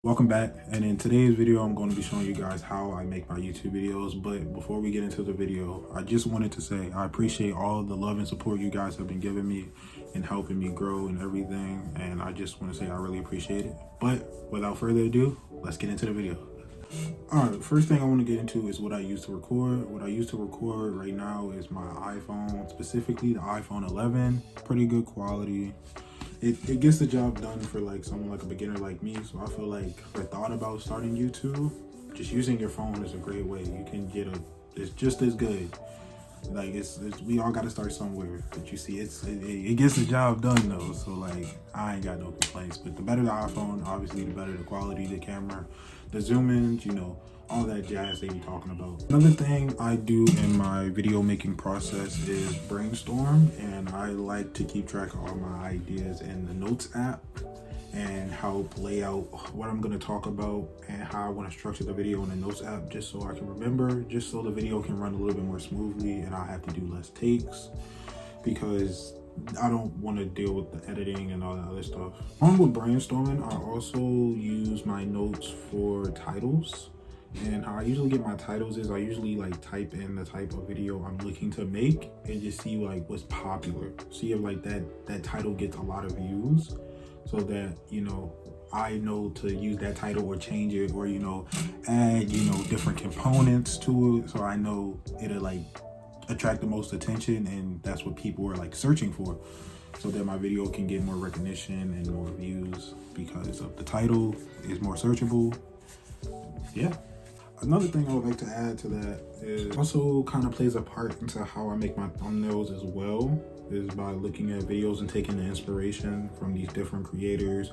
Welcome back, and in today's video I'm going to be showing you guys how I make my YouTube videos. But before we get into the video, I just wanted to say I appreciate all the love and support you guys have been giving me and helping me grow and everything, and I just want to say I really appreciate it. But without further ado, let's get into the video. Alright, first thing I want to get into is what I use to record. What I use to record right now is my iPhone, specifically the iPhone 11. Pretty good quality. It gets the job done for like someone like a beginner like me. So I feel like for thought about starting YouTube, just using your phone is a great way. You can get it's just as good. Like it's we all got to start somewhere. But you see, it gets the job done though. So like I ain't got no complaints. But the better the iPhone, obviously the better the quality, the camera, the zoom ins, all that jazz they be talking about. Another thing I do in my video making process is brainstorm, and I like to keep track of all my ideas in the Notes app and help lay out what I'm going to talk about and how I want to structure the video in the Notes app, just so I can remember, just so the video can run a little bit more smoothly and I have to do less takes, because I don't want to deal with the editing and all that other stuff. Along with brainstorming, I also use my notes for titles. And how I usually get my titles is I usually like type in the type of video I'm looking to make and just see like what's popular. See if like that title gets a lot of views, so that I know to use that title or change it, or add different components to it, so I know it'll like attract the most attention, and that's what people are like searching for, so that my video can get more recognition and more views because of the title is more searchable. Yeah. Another thing I would like to add to that is also kind of plays a part into how I make my thumbnails as well, is by looking at videos and taking the inspiration from these different creators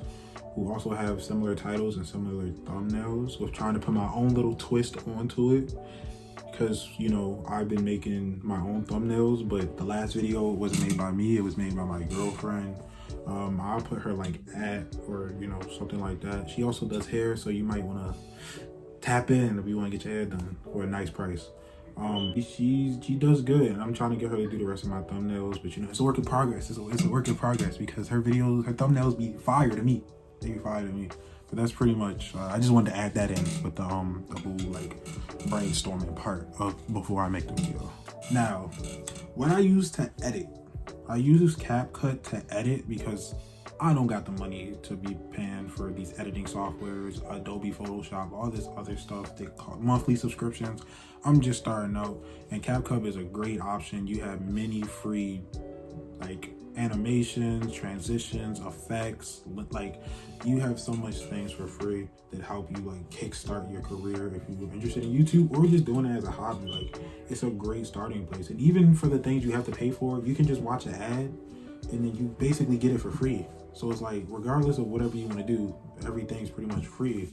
who also have similar titles and similar thumbnails, with trying to put my own little twist onto it. Because I've been making my own thumbnails, but the last video wasn't made by me, it was made by my girlfriend. I'll put her like at, or something like that. She also does hair, so you might want to tap in if you want to get your hair done for a nice price. She does good, and I'm trying to get her to do the rest of my thumbnails, but it's a work in progress. It's a work in progress, because her thumbnails be fire to me. They be fire to me. But that's pretty much, I just wanted to add that in with the whole like brainstorming part of before I make the video. Now, what I use to edit, I use CapCut to edit because I don't got the money to be paying for these editing softwares, Adobe Photoshop, all this other stuff. They call monthly subscriptions. I'm just starting out, and CapCut is a great option. You have many free like animations, transitions, effects. Like you have so much things for free that help you like kickstart your career if you're interested in YouTube, or just doing it as a hobby. Like it's a great starting place. And even for the things you have to pay for, you can just watch an ad and then you basically get it for free. So it's like, regardless of whatever you want to do, everything's pretty much free.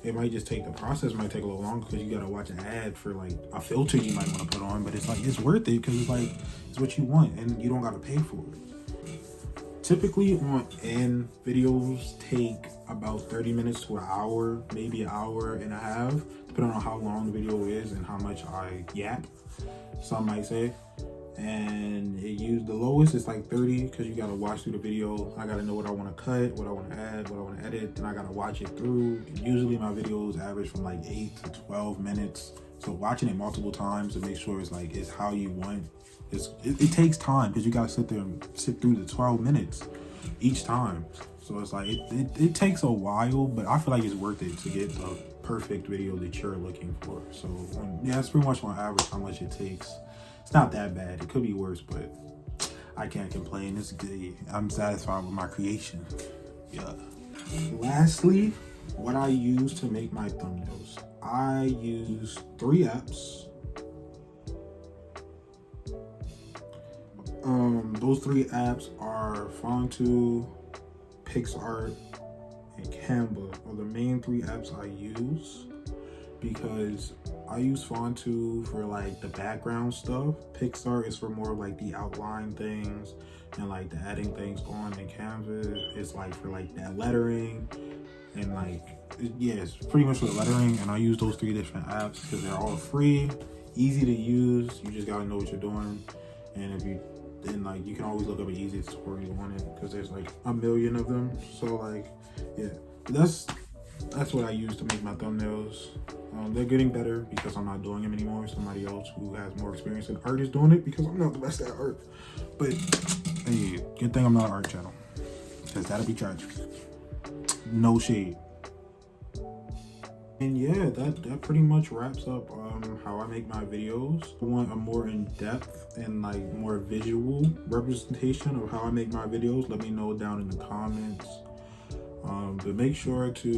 It might just take, the process might take a little longer because you got to watch an ad for like a filter you might want to put on, but it's like, it's worth it because it's like, it's what you want and you don't got to pay for it. Typically on end, videos take about 30 minutes to an hour, maybe an hour and a half, depending on how long the video is and how much I yap, some might say. And the lowest is like 30, because you got to watch through the video. I got to know what I want to cut, what I want to add, what I want to edit, then I got to watch it through. And usually my videos average from like 8 to 12 minutes, so watching it multiple times to make sure it's how you want. It takes time, because you got to sit there and sit through the 12 minutes each time. So it's like it takes a while, but I feel like it's worth it to get the perfect video that you're looking for. So yeah, that's pretty much on average how much it takes. It's not that bad. It could be worse, but I can't complain. It's good. I'm satisfied with my creation. Yeah. Lastly, what I use to make my thumbnails. I use 3 apps. Those 3 apps are Fonto, PicsArt, and Canva are the main 3 apps I use, because I use Fonto for like the background stuff. PicsArt is for more like the outline things and like the adding things on, and Canva is like for like that lettering and like, yeah, it's pretty much for the lettering. And I use those 3 different apps because they're all free, easy to use. You just gotta know what you're doing, and like you can always look up an easy tutorial on it because there's like a million of them. So like, yeah, that's That's what I use to make my thumbnails. They're getting better because I'm not doing them anymore. Somebody else who has more experience in art is doing it because I'm not the best at art. But hey, good thing I'm not an art channel, because that'd be tragic. No shade. And yeah, that pretty much wraps up how I make my videos. I want a more in-depth and like more visual representation of how I make my videos. Let me know down in the comments. But make sure to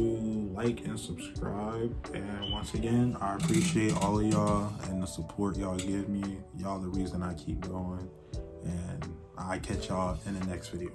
like and subscribe. And once again, I appreciate all of y'all and the support y'all give me. Y'all the reason I keep going. And I catch y'all in the next video.